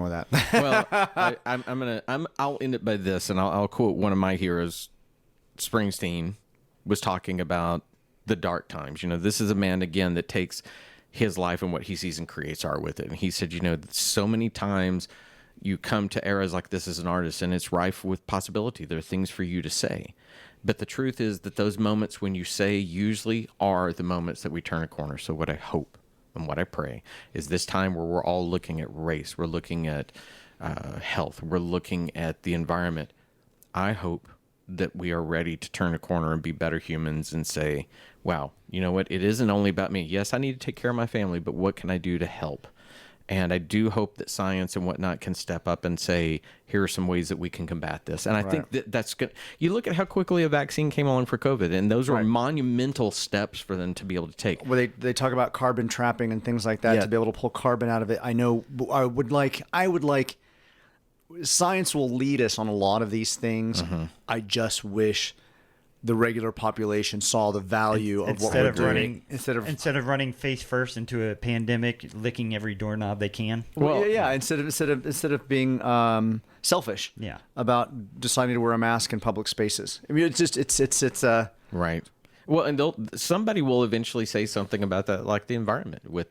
with that. Well, I'll end it by this, and I'll quote one of my heroes. Springsteen was talking about the dark times. You know, this is a man again that takes his life and what he sees and creates art with it. And he said, you know, so many times you come to eras like this as an artist, and it's rife with possibility. There are things for you to say. But the truth is that those moments when you say usually are the moments that we turn a corner. So what I hope and what I pray is this time where we're all looking at race, we're looking at health, we're looking at the environment. I hope that we are ready to turn a corner and be better humans and say, wow, you know what? It isn't only about me. Yes, I need to take care of my family, but what can I do to help? And I do hope that science and whatnot can step up and say, here are some ways that we can combat this. And I think that's good. You look at how quickly a vaccine came along for COVID, and those were monumental steps for them to be able to take. Well, they talk about carbon trapping and things like that to be able to pull carbon out of it. I know I would like science will lead us on a lot of these things. I just wish the regular population saw the value of what we're doing instead of running face first into a pandemic, licking every doorknob they can. Well, yeah. Instead of being selfish, about deciding to wear a mask in public spaces. I mean, it's right. Well, and somebody will eventually say something about that, like the environment with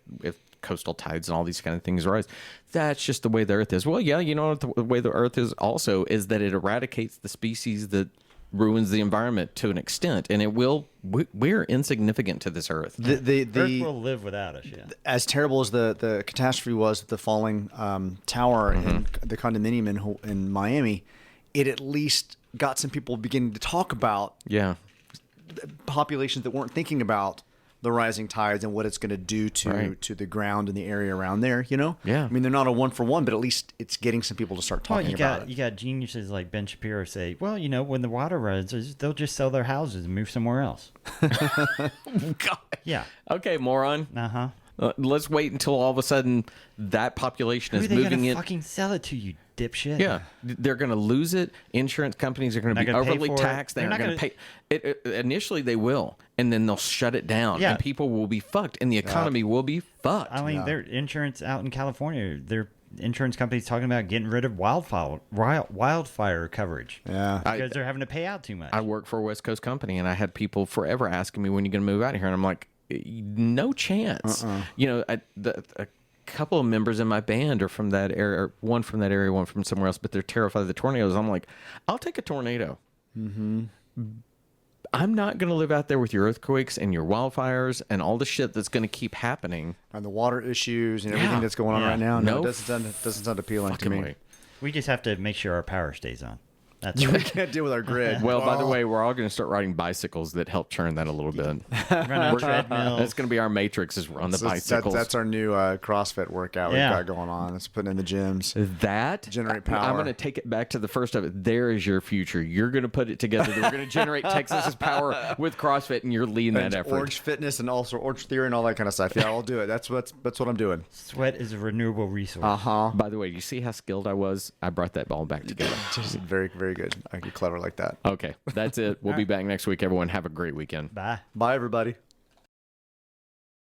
coastal tides and all these kind of things rise. That's just the way the Earth is. Well, yeah, you know what the way the Earth is also is that it eradicates the species that ruins the environment to an extent, and it will. We're insignificant to this Earth. The Earth will live without us. Yeah. As terrible as the catastrophe was with the falling tower in the condominium in Miami, it at least got some people beginning to talk about populations that weren't thinking about the rising tides and what it's going to do to the ground and the area around there, you know? Yeah. I mean, they're not a one for one, but at least it's getting some people to start talking about it. You got geniuses like Ben Shapiro say, well, you know, when the water rises, they'll just sell their houses and move somewhere else. God. Yeah. Okay, moron. Uh-huh. Let's wait until all of a sudden that population is moving in. Fucking sell it to you, dipshit. Yeah, they're going to lose it. Insurance companies are going to be overly taxed. They're not going to pay. Initially, they will, and then they'll shut it down, and people will be fucked, and the economy will be fucked. I mean, their insurance out in California, their insurance companies talking about getting rid of wildfire coverage. Yeah, because they're having to pay out too much. I work for a West Coast company, and I had people forever asking me, when are you going to move out of here? And I'm like, no chance. You know, a couple of members in my band are from that area, or one from that area, one from somewhere else, but they're terrified of the tornadoes. I'm like, I'll take a tornado. I'm not going to live out there with your earthquakes and your wildfires and all the shit that's going to keep happening. And the water issues and everything that's going on right now. No, it doesn't sound appealing to me. Way. We just have to make sure our power stays on. That's we can't deal with our grid. Well, by the way, we're all going to start riding bicycles that help turn that a little bit. That's going to be our matrix is on the bicycles. That's our new CrossFit workout we've got going on. It's putting in the gyms. That generate power. I'm going to take it back to the first of it. There is your future. You're going to put it together. We're going to generate Texas's power with CrossFit, and you're leading that effort. Orange Fitness and also Orange Theory and all that kind of stuff. Yeah, I'll do it. That's what I'm doing. Sweat is a renewable resource. By the way, you see how skilled I was? I brought that ball back together. Very, very good. You're clever like that. Okay, that's it. We'll be back next week, everyone. Have a great weekend. Bye. Bye, everybody.